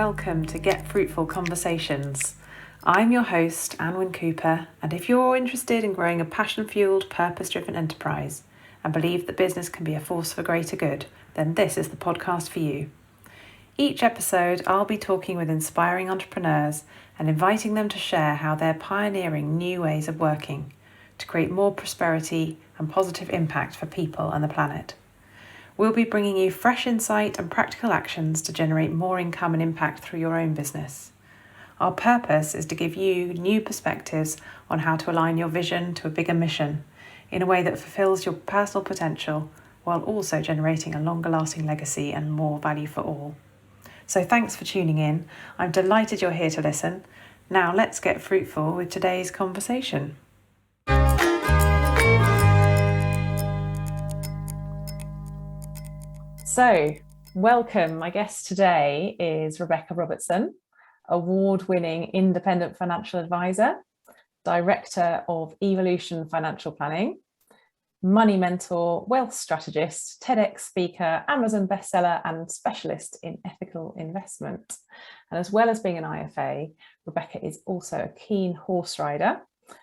welcome to Get Fruitful Conversations. I'm your host, Anwyn Cooper, and if you're interested in growing a passion-fueled, purpose-driven enterprise and believe that business can be a force for greater good, then this is the podcast for you. Each episode, I'll be talking with inspiring entrepreneurs and inviting them to share how they're pioneering new ways of working to create more prosperity and positive impact for people and the planet. We'll be bringing you fresh insight and practical actions to generate more income and impact through your own business. Our purpose is to give you new perspectives on how to align your vision to a bigger mission in a way that fulfills your personal potential while also generating a longer lasting legacy and more value for all. So thanks for tuning in. I'm delighted you're here to listen. Now let's get fruitful with today's conversation. So, welcome. My guest today is Rebecca Robertson, award-winning independent financial advisor, director of Evolution Financial Planning, money mentor, wealth strategist, TEDx speaker, Amazon bestseller, and specialist in ethical investment. And as well as being an IFA, Rebecca is also a keen horse rider,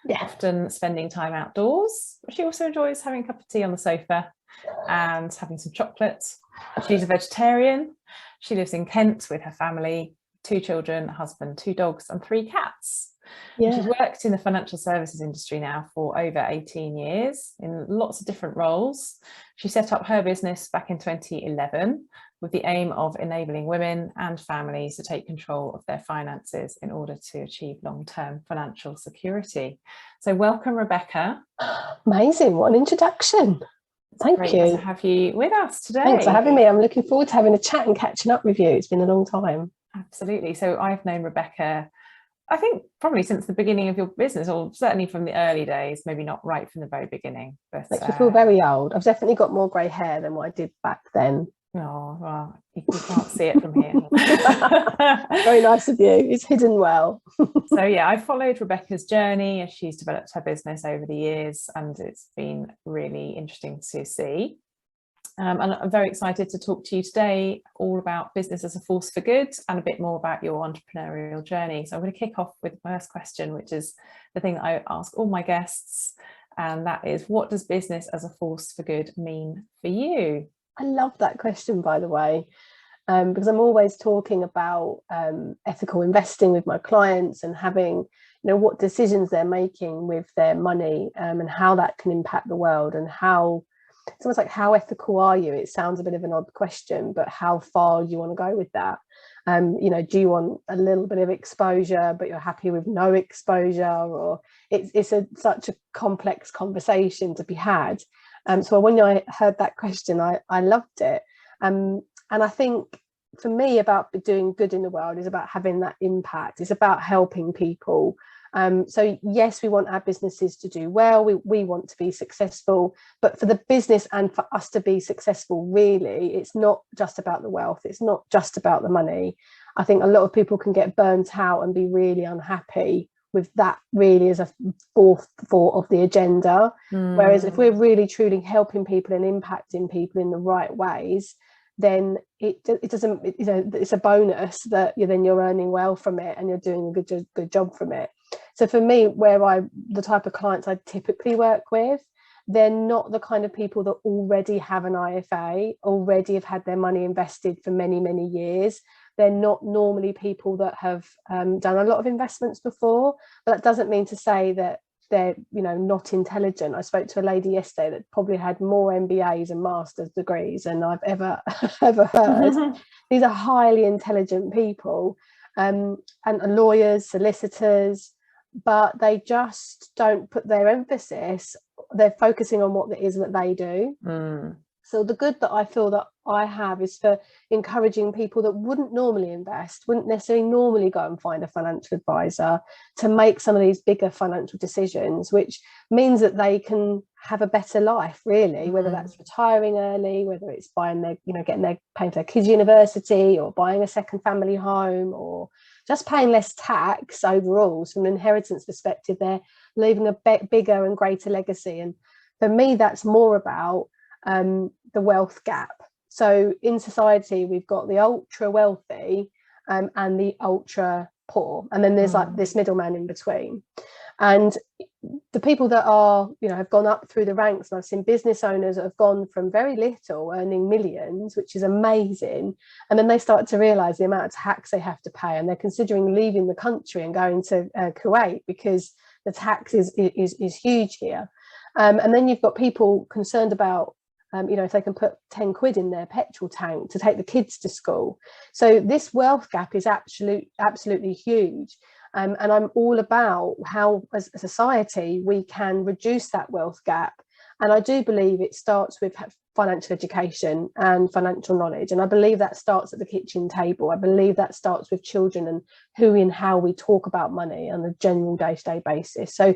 often spending time outdoors. But she also enjoys having a cup of tea on the sofa and having some chocolate. She's a vegetarian. She lives in Kent with her family, 2 children, a husband, 2 dogs and 3 cats. Yeah. She's worked in the financial services industry now for over 18 years in lots of different roles. She set up her business back in 2011 with the aim of enabling women and families to take control of their finances in order to achieve long-term financial security. So welcome, Rebecca. Amazing, what an introduction. Thank you. Great to have you with us today. Thanks for having me. I'm looking forward to having a chat and catching up with you. It's been a long time. Absolutely. So I've known Rebecca, I think probably since the beginning of your business, or certainly from the early days, maybe not right from the very beginning. But makes me feel very old. I've definitely got more grey hair than what I did back then. Oh, well, you can't see it from here. Very nice of you. It's hidden well. So yeah, I followed Rebecca's journey as she's developed her business over the years, and it's been really interesting to see. And I'm very excited to talk to you today all about business as a force for good and a bit more about your entrepreneurial journey. So I'm going to kick off with the first question, which is the thing that I ask all my guests, and that is, what does business as a force for good mean for you? I love that question, by the way, because I'm always talking about ethical investing with my clients and having, what decisions they're making with their money and how that can impact the world, and how it's almost like, how ethical are you? It sounds a bit of an odd question, but how far do you want to go with that? Do you want a little bit of exposure, but you're happy with no exposure? Or it's such a complex conversation to be had. So when I heard that question, I loved it. And I think for me, about doing good in the world is about having that impact. It's about helping people. So yes, we want our businesses to do well. We want to be successful, but for the business and for us to be successful, really, it's not just about the wealth. It's not just about the money. I think a lot of people can get burnt out and be really unhappy with that really as a fourth thought of the agenda. Whereas if we're really truly helping people and impacting people in the right ways, then it doesn't, it's a bonus that you're earning well from it and you're doing a good job from it. So for me, the type of clients I typically work with, they're not the kind of people that already have an IFA, already have had their money invested for many, many years. They're not normally people that have done a lot of investments before, but that doesn't mean to say that they're not intelligent. I spoke to a lady yesterday that probably had more MBAs and master's degrees than I've ever heard. These are highly intelligent people, and lawyers, solicitors, but they just don't put their emphasis. They're focusing on what it is that they do. So the good that I feel that I have is for encouraging people that wouldn't normally invest, wouldn't necessarily normally go and find a financial advisor, to make some of these bigger financial decisions, which means that they can have a better life, really, whether that's retiring early, whether it's buying their, paying for their kids' university, or buying a second family home, or just paying less tax overall. So from an inheritance perspective, they're leaving a bigger and greater legacy. And for me, that's more about the wealth gap. So in society, we've got the ultra wealthy and the ultra poor, and then there's like this middleman in between. And the people that are, have gone up through the ranks, and I've seen business owners that have gone from very little, earning millions, which is amazing, and then they start to realize the amount of tax they have to pay, and they're considering leaving the country and going to Kuwait because the tax is huge here. And then you've got people concerned about if they can put 10 quid in their petrol tank to take the kids to school. So this wealth gap is absolutely huge. And I'm all about how, as a society, we can reduce that wealth gap. And I do believe it starts with financial education and financial knowledge. And I believe that starts at the kitchen table. I believe that starts with children and who and how we talk about money on a general day-to-day basis. So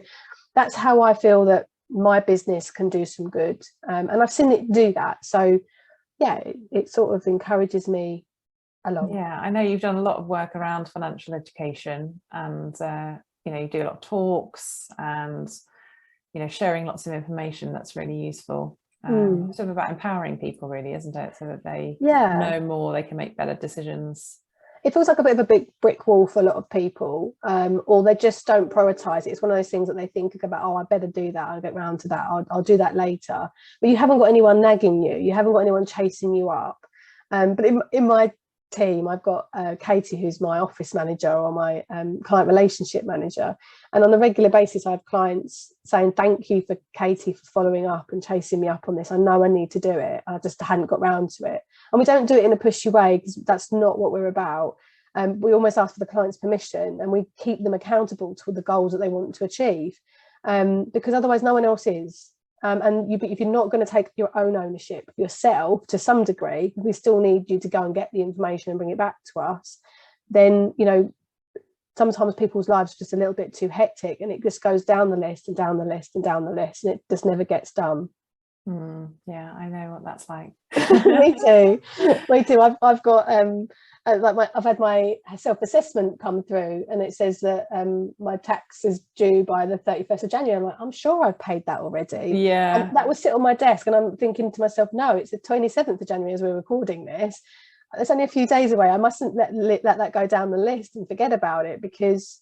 that's how I feel that my business can do some good. And I've seen it do that. So, yeah, it sort of encourages me along. Yeah, I know you've done a lot of work around financial education, and you do a lot of talks and sharing lots of information that's really useful. Sort of about empowering people, really, isn't it? So that they know more, they can make better decisions. It feels like a bit of a big brick wall for a lot of people, or they just don't prioritize it. It's one of those things that they think about, oh, I better do that, I'll get round to that, I'll do that later. But you haven't got anyone nagging you, you haven't got anyone chasing you up. But in my team, I've got Katie, who's my office manager, or my client relationship manager, and on a regular basis I have clients saying, thank you for Katie for following up and chasing me up on this. I know I need to do it, I just hadn't got round to it. And we don't do it in a pushy way, because that's not what we're about. We almost ask for the client's permission, and we keep them accountable to the goals that they want to achieve, because otherwise no one else is. And if you're not going to take your own ownership yourself to some degree, we still need you to go and get the information and bring it back to us. Then, sometimes people's lives are just a little bit too hectic, and it just goes down the list and down the list and down the list, and it just never gets done. Yeah, I know what that's like. Me too. I've got I've had my self-assessment come through, and it says that my tax is due by the 31st of January. I'm like, I'm sure I've paid that already. Yeah. And that would sit on my desk, and I'm thinking to myself, no, it's the 27th of January as we're recording this. It's only a few days away. I mustn't let that go down the list and forget about it, because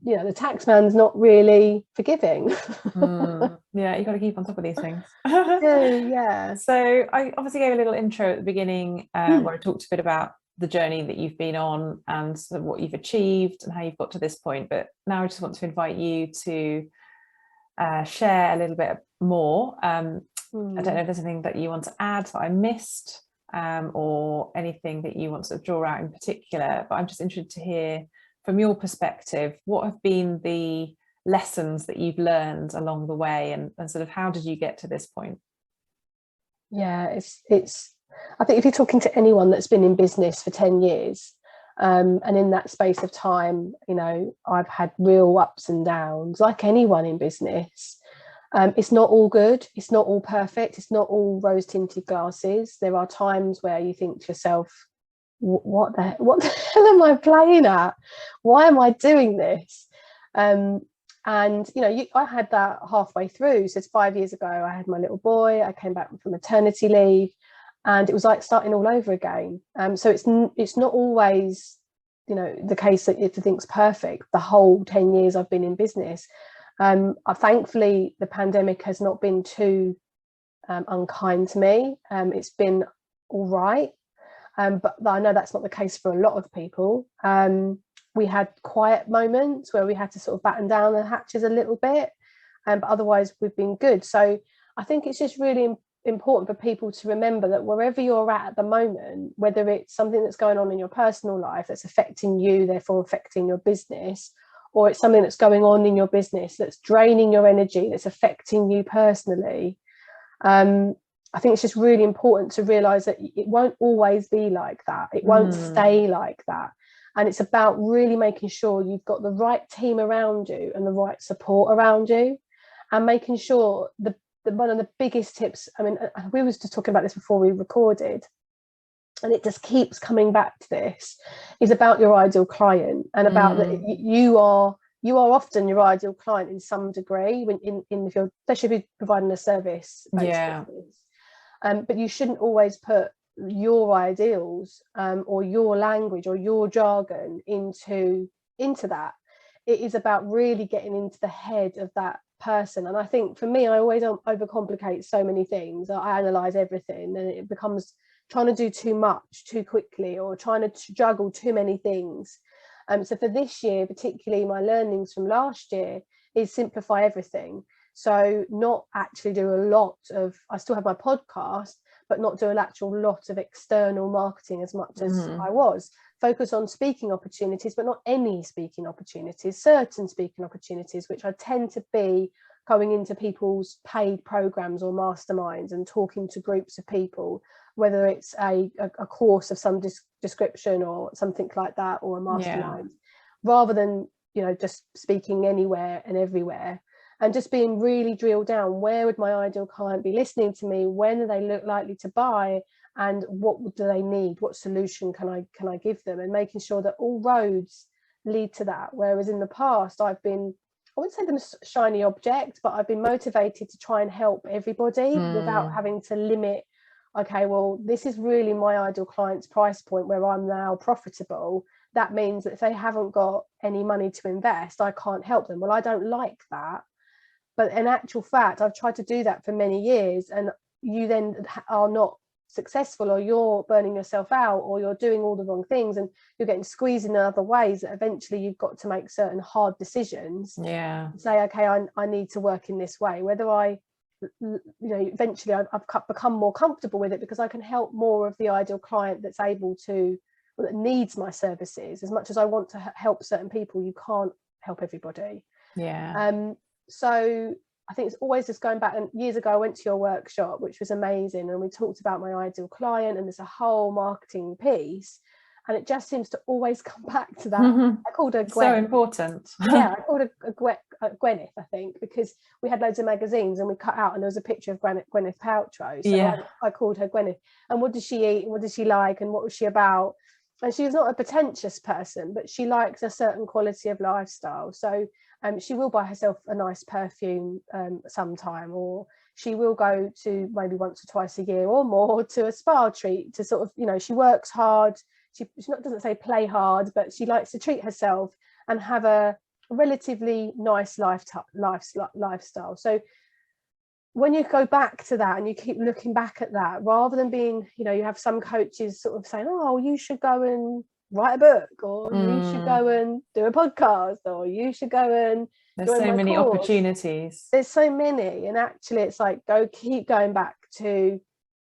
the tax man's not really forgiving. Yeah, you've got to keep on top of these things. Yeah. So I obviously gave a little intro at the beginning where I talked a bit about the journey that you've been on and sort of what you've achieved and how you've got to this point. But now I just want to invite you to share a little bit more. I don't know if there's anything that you want to add that I missed, or anything that you want to draw out in particular, but I'm just interested to hear from your perspective, what have been the lessons that you've learned along the way, and sort of how did you get to this point? Yeah, it's I think if you're talking to anyone that's been in business for 10 years, and in that space of time, I've had real ups and downs, like anyone in business. It's not all good, it's not all perfect, it's not all rose-tinted glasses. There are times where you think to yourself, what the hell am I playing at? Why am I doing this? And I had that halfway through. So it's 5 years ago, I had my little boy, I came back from maternity leave, and it was like starting all over again. So it's not always the case that everything's perfect the whole 10 years I've been in business. Thankfully the pandemic has not been too unkind to me. It's been all right. But I know that's not the case for a lot of people. We had quiet moments where we had to sort of batten down the hatches a little bit, but otherwise we've been good. So I think it's just really important for people to remember that wherever you're at the moment, whether it's something that's going on in your personal life that's affecting you, therefore affecting your business, or it's something that's going on in your business that's draining your energy, that's affecting you personally, I think it's just really important to realise that it won't always be like that. It won't stay like that. And it's about really making sure you've got the right team around you and the right support around you, and making sure one of the biggest tips, I mean, we was just talking about this before we recorded, and it just keeps coming back to this, is about your ideal client, and about that you are often your ideal client in some degree, when in if you're, especially if you're providing a service based business. But you shouldn't always put your ideals or your language or your jargon into that. It is about really getting into the head of that person. And I think for me, I always overcomplicate so many things. I analyze everything, and it becomes trying to do too much too quickly, or trying to juggle too many things. So for this year, particularly, my learnings from last year is simplify everything. So not actually do a lot of, I still have my podcast, but not do an actual lot of external marketing as much as I was. Focus on speaking opportunities, but not any speaking opportunities, certain speaking opportunities, which I tend to be going into people's paid programs or masterminds and talking to groups of people, whether it's a course of some description or something like that, or a mastermind, rather than, you know, just speaking anywhere and everywhere. And just being really drilled down, where would my ideal client be listening to me? When are they likely to buy? And what do they need? What solution can I give them? And making sure that all roads lead to that. Whereas in the past, I've been, I wouldn't say them a shiny object, but I've been motivated to try and help everybody without having to limit, okay, well, this is really my ideal client's price point where I'm now profitable. That means that if they haven't got any money to invest, I can't help them. Well, I don't like that. But in actual fact, I've tried to do that for many years, and you then are not successful, or you're burning yourself out, or you're doing all the wrong things, and you're getting squeezed in other ways that eventually you've got to make certain hard decisions. Say, okay, I need to work in this way, whether I, you know, eventually I've become more comfortable with it because I can help more of the ideal client that's able to, that needs my services. As much as I want to help certain people, you can't help everybody. So I think it's always just going back. And years ago, I went to your workshop, which was amazing. And we talked about my ideal client, and there's a whole marketing piece. And it just seems to always come back to that. I called her Gwen. So important. I called her Gwyneth, I think, because we had loads of magazines and we cut out and there was a picture of Gwyneth Paltrow. So I called her Gwyneth. And what does she eat? And what does she like? And what was she about? And she was not a pretentious person, but she likes a certain quality of lifestyle. So she will buy herself a nice perfume sometime, or she will go to maybe once or twice a year or more to a spa treat to sort of, you know, she works hard. She doesn't say play hard, but she likes to treat herself and have a relatively nice lifestyle. So when you go back to that and you keep looking back at that, rather than being, you know, you have some coaches sort of saying, oh, you should go and write a book, or you should go and do a podcast, or you should go and there's so many opportunities. There's so many. And actually it's like, keep going back to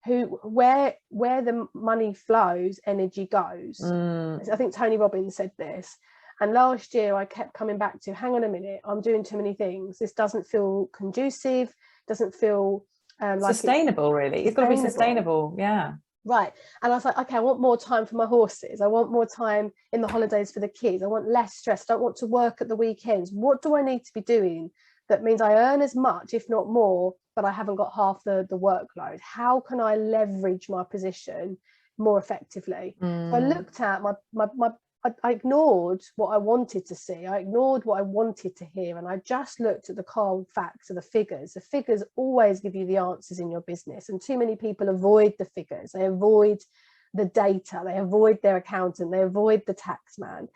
where the money flows, energy goes. I think Tony Robbins said this. And last year I kept coming back to, hang on a minute, I'm doing too many things. This doesn't feel conducive, doesn't feel like sustainable, really. It's got to be sustainable. Right. And I was like, okay, I want more time for my horses. I want more time in the holidays for the kids. I want less stress. I don't want to work at the weekends. What do I need to be doing that means I earn as much, if not more, but I haven't got half the workload? How can I leverage my position more effectively? So I looked at I ignored what I wanted to see. I ignored what I wanted to hear. And I just looked at the cold facts of the figures. The figures always give you the answers in your business. And too many people avoid the figures. They avoid the data. They avoid their accountant. They avoid the tax man.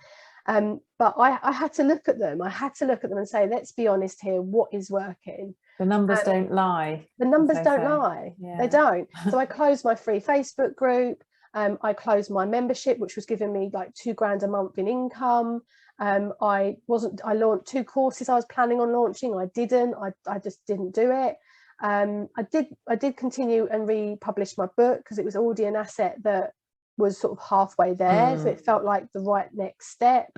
But I had to look at them. I had to look at them and say, let's be honest here. What is working? The numbers don't lie. The numbers don't lie. They don't. So I closed my free Facebook group. I closed my membership, which was giving me like $2,000 a month in income. I launched 2 courses I was planning on launching. I didn't. I just didn't do it. I did continue and republish my book because it was already an asset that was sort of halfway there. So it felt like the right next step.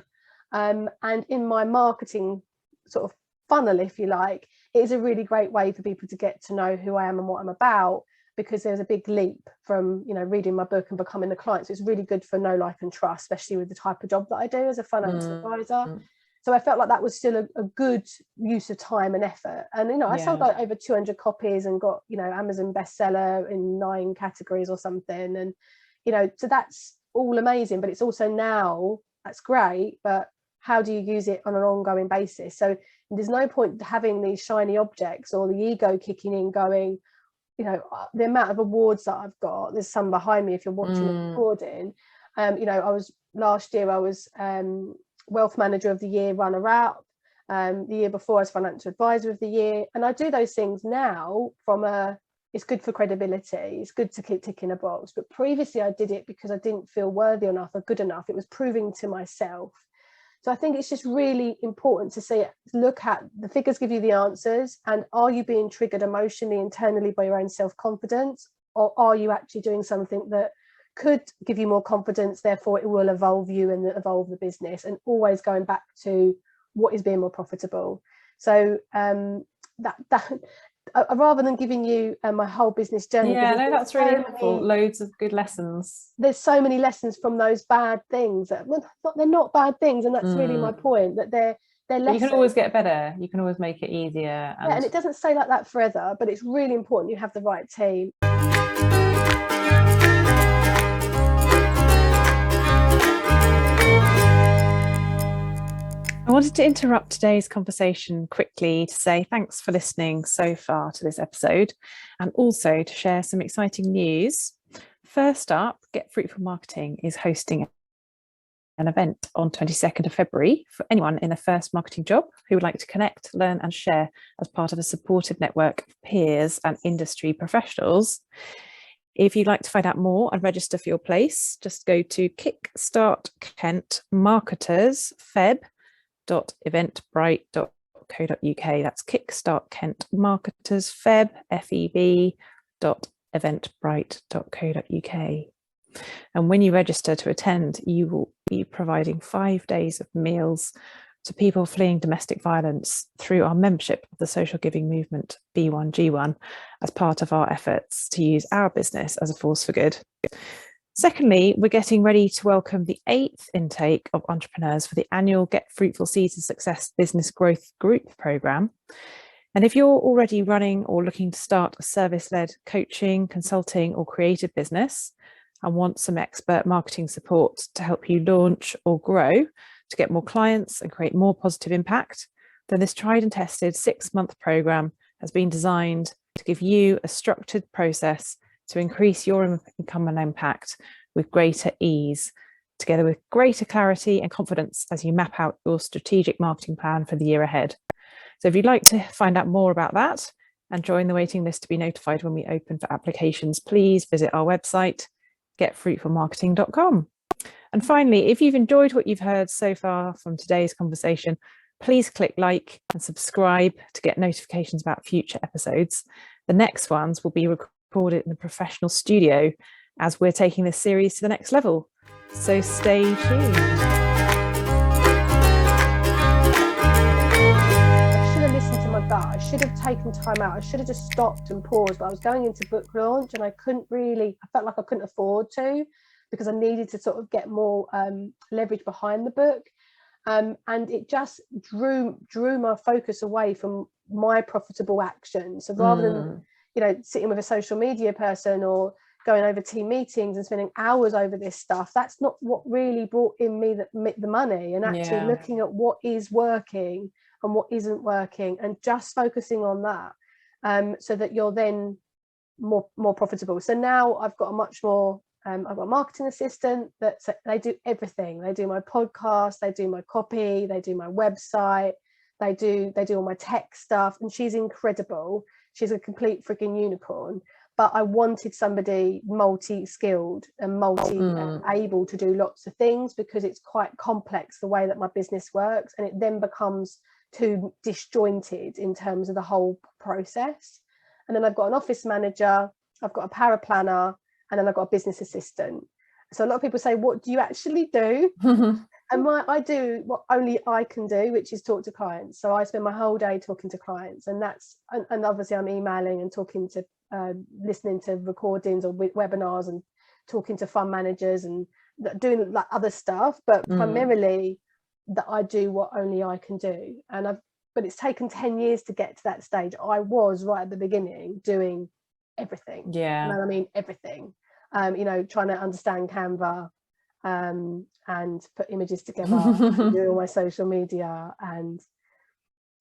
And in my marketing sort of funnel, if you like, it is a really great way for people to get to know who I am and what I'm about, because there's a big leap from, you know, reading my book and becoming a client. So it's really good for know, like and trust, especially with the type of job that I do as a financial advisor. So I felt like that was still a good use of time and effort. And, you know, I sold like over 200 copies and got, you know, Amazon bestseller in 9 categories or something. And, you know, so that's all amazing, but it's also now, that's great, but how do you use it on an ongoing basis? So there's no point having these shiny objects or the ego kicking in going, you know, the amount of awards that I've got. There's some behind me if you're watching the recording. You know, last year I was Wealth Manager of the Year runner-up. The year before I was Financial Advisor of the Year, and I do those things now from it's good for credibility, it's good to keep ticking a box, but previously I did it because I didn't feel worthy enough or good enough. It was proving to myself. So I think it's just really important to look at the figures, give you the answers, and are you being triggered emotionally, internally by your own self-confidence, or are you actually doing something that could give you more confidence, therefore it will evolve you and evolve the business, and always going back to what is being more profitable. So rather than giving you my whole business journey, no, that's really helpful. Loads of good lessons. There's so many lessons from those bad things that they're not bad things, and that's really my point, that they're lessons. You can always get better, you can always make it easier, and it doesn't stay like that forever, but it's really important you have the right team. I wanted to interrupt today's conversation quickly to say thanks for listening so far to this episode, and also to share some exciting news. First up, Get Fruitful Marketing is hosting an event on 22nd of February for anyone in a first marketing job who would like to connect, learn and share as part of a supportive network of peers and industry professionals. If you'd like to find out more and register for your place, just go to Kickstart Kent Marketers Feb.eventbrite.co.uk. That's Kickstart Kent Marketers Feb.eventbrite.co.uk. And when you register to attend, you will be providing 5 days of meals to people fleeing domestic violence through our membership of the social giving movement B1G1 as part of our efforts to use our business as a force for good. Secondly, we're getting ready to welcome the 8th intake of entrepreneurs for the annual Get Fruitful Seeds of Success Business Growth Group programme. And if you're already running or looking to start a service-led coaching, consulting or creative business and want some expert marketing support to help you launch or grow to get more clients and create more positive impact, then this tried and tested 6-month programme has been designed to give you a structured process to increase your income and impact with greater ease, together with greater clarity and confidence as you map out your strategic marketing plan for the year ahead. So if you'd like to find out more about that and join the waiting list to be notified when we open for applications, please visit our website, getfruitfulmarketing.com. And finally, if you've enjoyed what you've heard so far from today's conversation, please click like and subscribe to get notifications about future episodes. The next ones will be recorded in a professional studio as we're taking this series to the next level. So stay tuned. I should have listened to my gut. I should have taken time out. I should have just stopped and paused. But I was going into book launch and I felt like I couldn't afford to, because I needed to sort of get more leverage behind the book. And it just drew my focus away from my profitable action. So rather than, you know, sitting with a social media person or going over team meetings and spending hours over this stuff, that's not what really brought in me the money. And actually looking at what is working and what isn't working and just focusing on that, so that you're then more profitable. So now I've got a much more I've got a marketing assistant they do everything. They do my podcast, they do my copy, they do my website, they do all my tech stuff, and she's incredible. She's a complete freaking unicorn. But I wanted somebody multi-skilled and able to do lots of things, because it's quite complex the way that my business works, and it then becomes too disjointed in terms of the whole process. And then I've got an office manager, I've got a paraplanner, and then I've got a business assistant. So a lot of people say, what do you actually do? And I do what only I can do, which is talk to clients. So I spend my whole day talking to clients, and and obviously I'm emailing and talking to listening to recordings or webinars and talking to fund managers and doing like other stuff, but primarily that I do what only I can do. But it's taken 10 years to get to that stage. I was right at the beginning doing everything. And I mean everything. You know, trying to understand Canva and put images together and do all my social media, and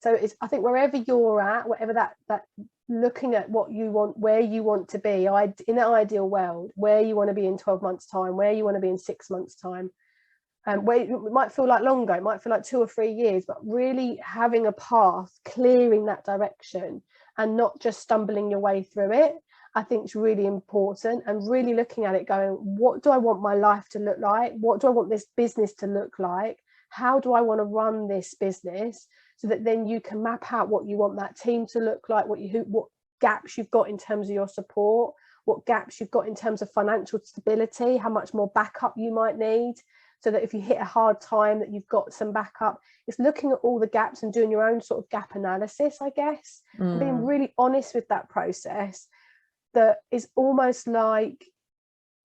So it's, I think wherever you're at, whatever that looking at what you want, where you want to be, in an ideal world, where you want to be in 12 months time, where you want to be in 6 months time, where it might feel like longer, it might feel like 2 or 3 years, but really having a path, clearing that direction and not just stumbling your way through it, I think is really important. And really looking at it going, what do I want my life to look like? What do I want this business to look like? How do I want to run this business? So that then you can map out what you want that team to look like, what gaps you've got in terms of your support, what gaps you've got in terms of financial stability, how much more backup you might need, so that if you hit a hard time that you've got some backup. It's looking at all the gaps and doing your own sort of gap analysis, I guess, and being really honest with that process. That is almost like,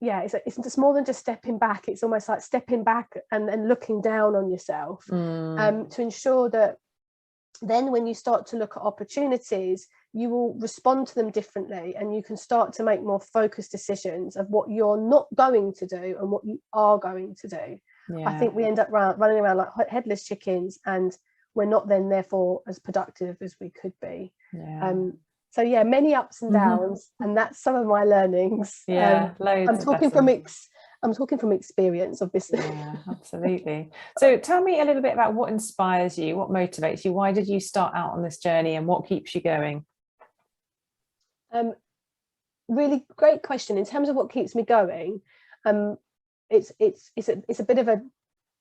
yeah, it's just more than just stepping back. It's almost like stepping back and looking down on yourself, to ensure that then when you start to look at opportunities, you will respond to them differently, and you can start to make more focused decisions of what you're not going to do and what you are going to do. Yeah. I think we end up running around like headless chickens, and we're not then therefore as productive as we could be. Yeah. So yeah, many ups and downs, and that's some of my learnings. Yeah, loads. I'm talking from experience, obviously. Yeah, absolutely. So tell me a little bit about what inspires you, what motivates you. Why did you start out on this journey, and what keeps you going? Really great question. In terms of what keeps me going, it's a bit of a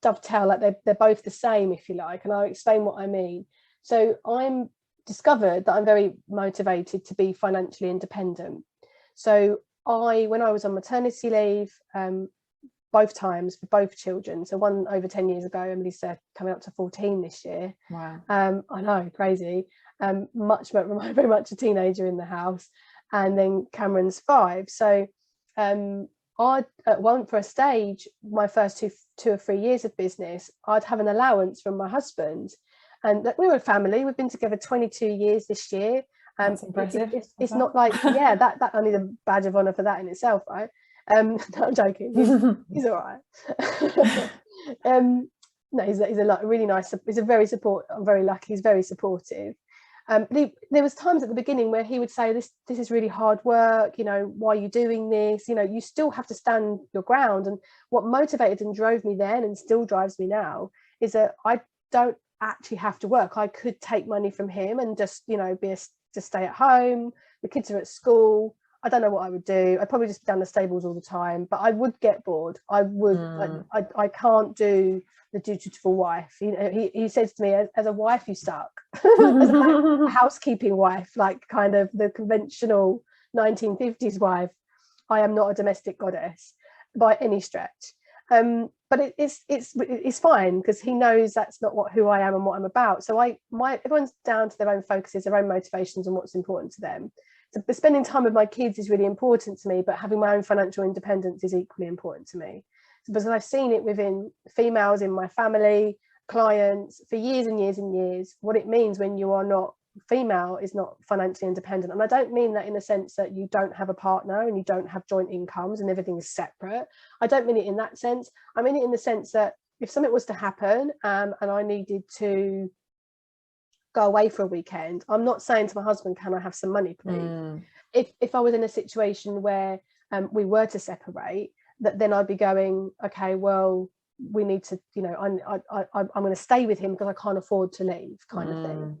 dovetail, like they're both the same, if you like, and I'll explain what I mean. So I'm discovered that I'm very motivated to be financially independent. So when I was on maternity leave, both times for both children, so one over 10 years ago, Emily's coming up to 14 this year. Wow. I know, crazy. Very much a teenager in the house, and then Cameron's 5. So I'd for a stage, my first two or 3 years of business, I'd have an allowance from my husband. And we were a family. We've been together 22 years this year. That's impressive. It's not like, yeah, that I need a badge of honor for that in itself, right? No, I'm joking. He's all right. No, he's a really nice. He's a very I'm very lucky. He's very supportive. There was times at the beginning where he would say, "This is really hard work. You know, why are you doing this? You know, you still have to stand your ground." And what motivated and drove me then, and still drives me now, is that I don't actually have to work. I could take money from him and just, you know, just stay at home. The kids are at school. I don't know what I would do. I'd probably just be down the stables all the time, but I would get bored. I would. I can't do the dutiful wife. You know, he says to me, as a wife, you suck. As a housekeeping wife, like kind of the conventional 1950s wife, I am not a domestic goddess by any stretch. But it's fine, because he knows that's not who I am and what I'm about. So everyone's down to their own focuses, their own motivations, and what's important to them. So spending time with my kids is really important to me, but having my own financial independence is equally important to me. So, because I've seen it within females in my family, clients, for years and years and years, what it means when you are not female is not financially independent. And I don't mean that in the sense that you don't have a partner and you don't have joint incomes and everything is separate. I don't mean it in that sense. I mean it in the sense that if something was to happen, and I needed to go away for a weekend, I'm not saying to my husband, can I have some money, please? If I was in a situation where we were to separate, that then I'd be going, okay, well, we need to, you know, I'm going to stay with him because I can't afford to leave, kind of thing.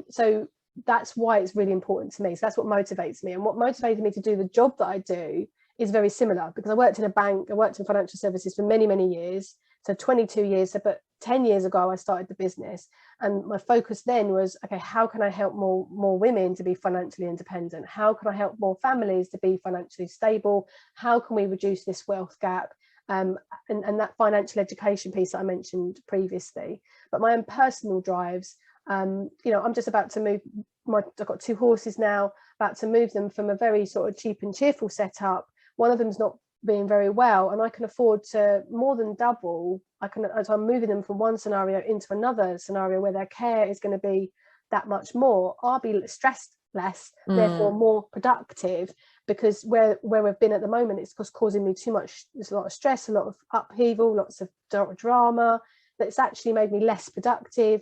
So that's why it's really important to me. So that's what motivates me. And what motivated me to do the job that I do is very similar, because I worked in a bank, I worked in financial services for many, many years. So 22 years, but 10 years ago, I started the business. And my focus then was, okay, how can I help more women to be financially independent? How can I help more families to be financially stable? How can we reduce this wealth gap? And that financial education piece that I mentioned previously. But my own personal drives, you know, I'm just about to move, I've got 2 horses now, about to move them from a very sort of cheap and cheerful setup. One of them's not being very well, and I can afford to more than double. So I'm moving them from one scenario into another scenario where their care is going to be that much more. I'll be stressed less, therefore more productive, because where we've been at the moment, it's just causing me too much. There's a lot of stress, a lot of upheaval, lots of drama, that's actually made me less productive,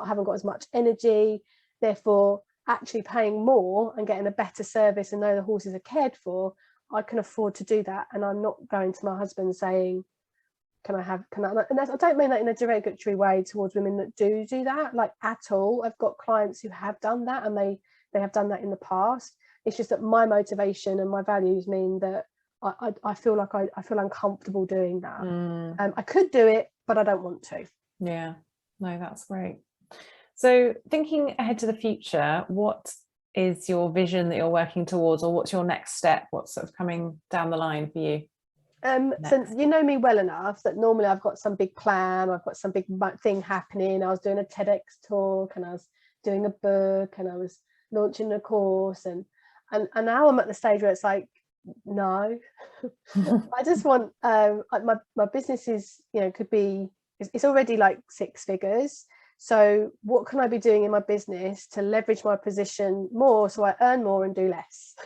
haven't got as much energy, therefore actually paying more and getting a better service and know the horses are cared for, I can afford to do that. And I'm not going to my husband saying, can I, and I don't mean that in a derogatory way towards women that do that, like, at all. I've got clients who have done that, and they have done that in the past. It's just that my motivation and my values mean that I feel like I feel uncomfortable doing that. I could do it, but I don't want to. Yeah, no, that's great. So thinking ahead to the future, what is your vision that you're working towards, or what's your next step? What's sort of coming down the line for you? So you know me well enough that normally I've got some big plan, I've got some big thing happening. I was doing a TEDx talk, and I was doing a book, and I was launching a course, and now I'm at the stage where it's like, no. I just want my business is, could be, it's already like 6 figures. So what can I be doing in my business to leverage my position more so I earn more and do less?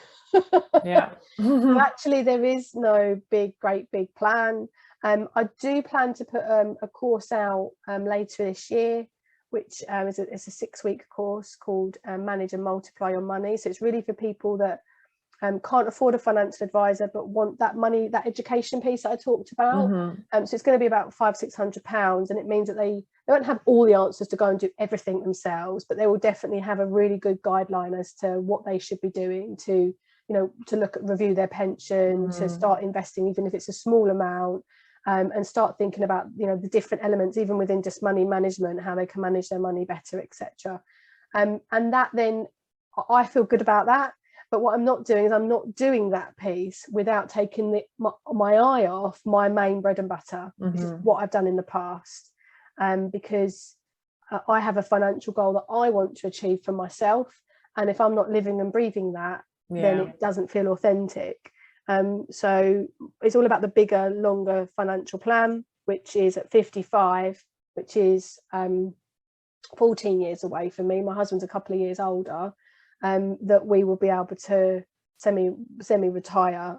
Yeah. So actually there is no great big plan. I do plan to put a course out later this year, which is a 6-week course called Manage and Multiply Your Money. So it's really for people that can't afford a financial advisor but want that money, that education piece that I talked about. So it's going to be about £500-600, and it means that they won't have all the answers to go and do everything themselves, but they will definitely have a really good guideline as to what they should be doing to, to review their pension, to start investing, even if it's a small amount, and start thinking about, the different elements, even within just money management, how they can manage their money better, etc. And that, then I feel good about that. But what I'm not doing is I'm not doing that piece without taking my eye off my main bread and butter, which is what I've done in the past. Because I have a financial goal that I want to achieve for myself. And if I'm not living and breathing that, then it doesn't feel authentic. So it's all about the bigger, longer financial plan, which is at 55, which is 14 years away from me. My husband's a couple of years older. That we will be able to semi-retire,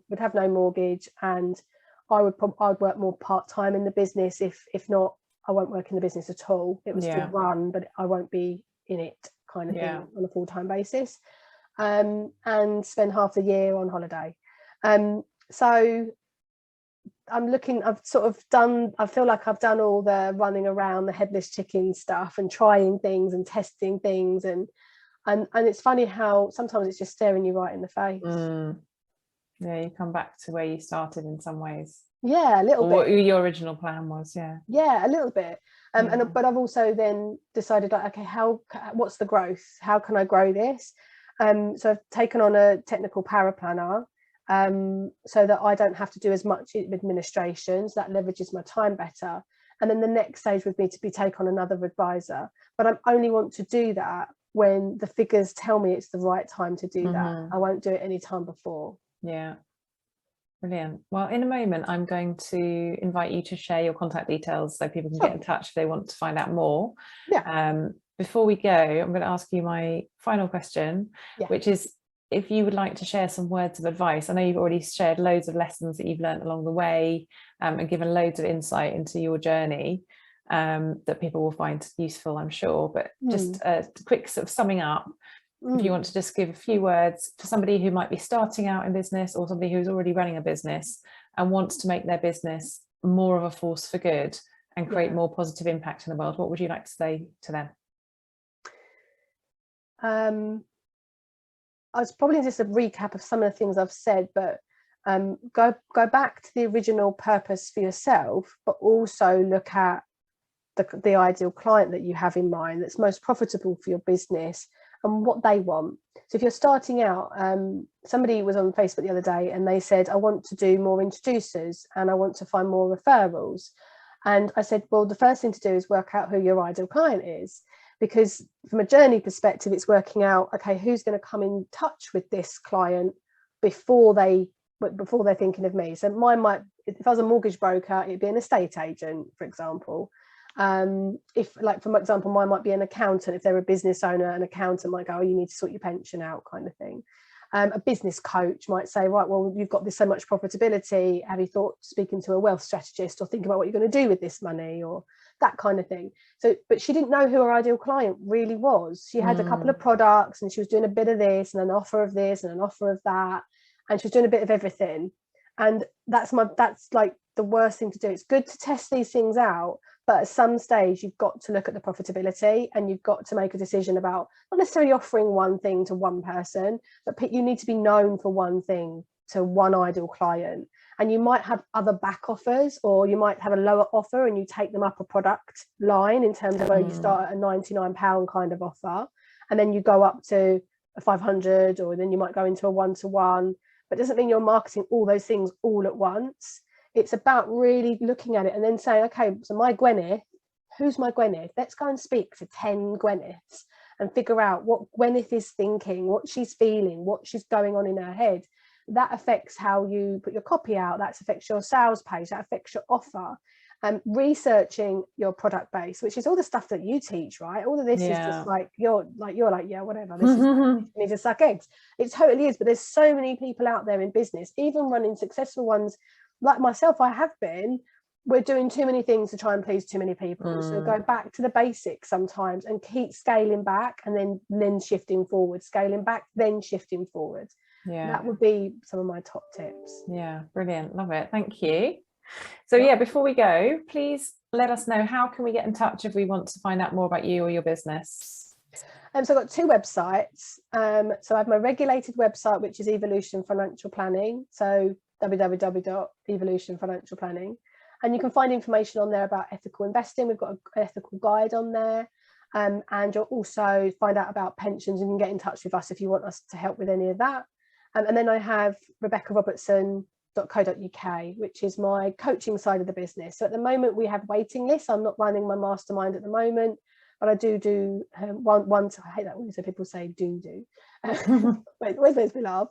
would have no mortgage, and I'd work more part-time in the business. If not, I won't work in the business at all. It will still run, but I won't be in it, kind of thing, on a full-time basis, and spend half the year on holiday. So I feel like I've done all the running around, the headless chicken stuff, and trying things and testing things, and it's funny how sometimes it's just staring you right in the face. Yeah, you come back to where you started in some ways. Yeah, a little bit. What your original plan was, Yeah, a little bit. But I've also then decided, like, okay, what's the growth? How can I grow this? So I've taken on a technical paraplanner, so that I don't have to do as much administration. So that leverages my time better. And then the next stage would be to take on another advisor. But I only want to do that when the figures tell me it's the right time to do that. I won't do it any time before. Yeah, brilliant. Well, in a moment, I'm going to invite you to share your contact details so people can get in touch if they want to find out more. Before we go, I'm going to ask you my final question, which is, if you would like to share some words of advice. I know you've already shared loads of lessons that you've learned along the way, and given loads of insight into your journey, that people will find useful, I'm sure. But just a quick sort of summing up, if you want to just give a few words for somebody who might be starting out in business, or somebody who's already running a business and wants to make their business more of a force for good and create more positive impact in the world, what would you like to say to them? I was probably just a recap of some of the things I've said, but go back to the original purpose for yourself, but also look at the ideal client that you have in mind that's most profitable for your business and what they want. So if you're starting out, somebody was on Facebook the other day and they said, I want to do more introducers and I want to find more referrals. And I said, well, the first thing to do is work out who your ideal client is, because from a journey perspective, it's working out, okay, who's going to come in touch with this client before they're thinking of me. So mine might, if I was a mortgage broker, it'd be an estate agent, for example. If, like, for example, mine might be an accountant. If they're a business owner, an accountant might go, oh, you need to sort your pension out, kind of thing. A business coach might say, right, well, you've got this so much profitability. Have you thought speaking to a wealth strategist or think about what you're going to do with this money, or that kind of thing? So, but she didn't know who her ideal client really was. She had a couple of products and she was doing a bit of this and an offer of this and an offer of that. And she was doing a bit of everything. And that's like the worst thing to do. It's good to test these things out, but at some stage you've got to look at the profitability and you've got to make a decision about not necessarily offering one thing to one person, but you need to be known for one thing to one ideal client. And you might have other back offers, or you might have a lower offer and you take them up a product line in terms of where you start at a £99 kind of offer, and then you go up to a 500, or then you might go into a one-to-one. But it doesn't mean you're marketing all those things all at once. It's about really looking at it and then saying, okay, so my Gwyneth, who's my Gwyneth? Let's go and speak to 10 Gwyneths and figure out what Gwyneth is thinking, what she's feeling, what she's going on in her head. That affects how you put your copy out. That affects your sales page. That affects your offer. Researching your product base, which is all the stuff that you teach, right? All of this is just like you're like yeah, whatever, this is me to suck eggs. It totally is. But there's so many people out there in business, even running successful ones like myself. I have been. We're doing too many things to try and please too many people. So go back to the basics sometimes and keep scaling back, and then shifting forward, scaling back, then shifting forward. That would be some of my top tips. Brilliant. Love it. Thank you. So before we go, please let us know, how can we get in touch if we want to find out more about you or your business? So I've got 2 websites. So I have my regulated website, which is Evolution Financial Planning. So www.evolution Financial Planning. And you can find information on there about ethical investing. We've got an ethical guide on there. And you'll also find out about pensions, and you can get in touch with us if you want us to help with any of that. And then I have Robertson.co.uk, which is my coaching side of the business. So at the moment we have waiting lists. I'm not running my mastermind at the moment, but I do one. I hate that when so people say do. It always makes me laugh.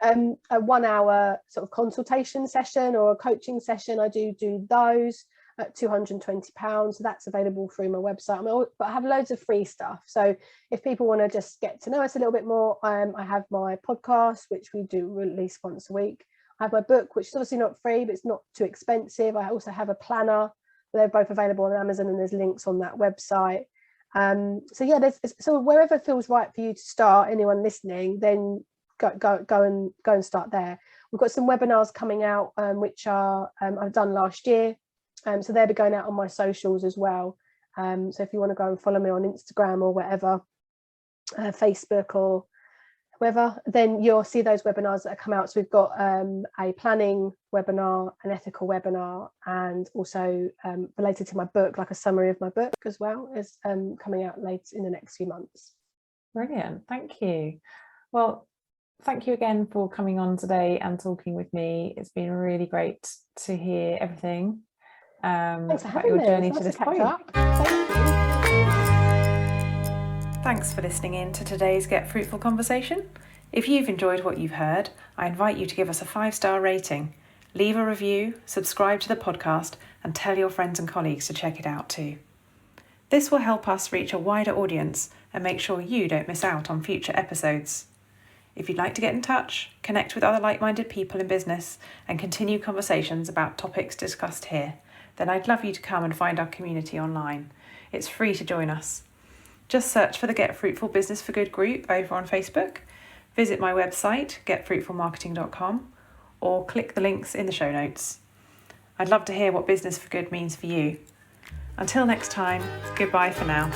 A 1 hour sort of consultation session or a coaching session. I do those at £220. So that's available through my website. But I have loads of free stuff. So if people want to just get to know us a little bit more, I have my podcast, which we do release once a week. I have my book, which is obviously not free, but it's not too expensive. I also have a planner. They're both available on Amazon, and there's links on that website. So wherever feels right for you to start, anyone listening, then go and start there. We've got some webinars coming out, which are I've done last year. So they'll be going out on my socials as well. So if you want to go and follow me on Instagram or whatever, Facebook or wherever, then you'll see those webinars that have come out. So we've got a planning webinar, an ethical webinar, and also related to my book, like a summary of my book as well, is coming out late in the next few months. Brilliant. Thank you. Well, thank you again for coming on today and talking with me. It's been really great to hear everything Thanks for about having your me. journey It's to nice this point. Thank you. Thanks for listening in to today's Get Fruitful conversation. If you've enjoyed what you've heard, I invite you to give us a 5-star rating, leave a review, subscribe to the podcast, and tell your friends and colleagues to check it out too. This will help us reach a wider audience and make sure you don't miss out on future episodes. If you'd like to get in touch, connect with other like-minded people in business, and continue conversations about topics discussed here, then I'd love you to come and find our community online. It's free to join us. Just search for the Get Fruitful Business for Good group over on Facebook, visit my website, getfruitfulmarketing.com, or click the links in the show notes. I'd love to hear what Business for Good means for you. Until next time, goodbye for now.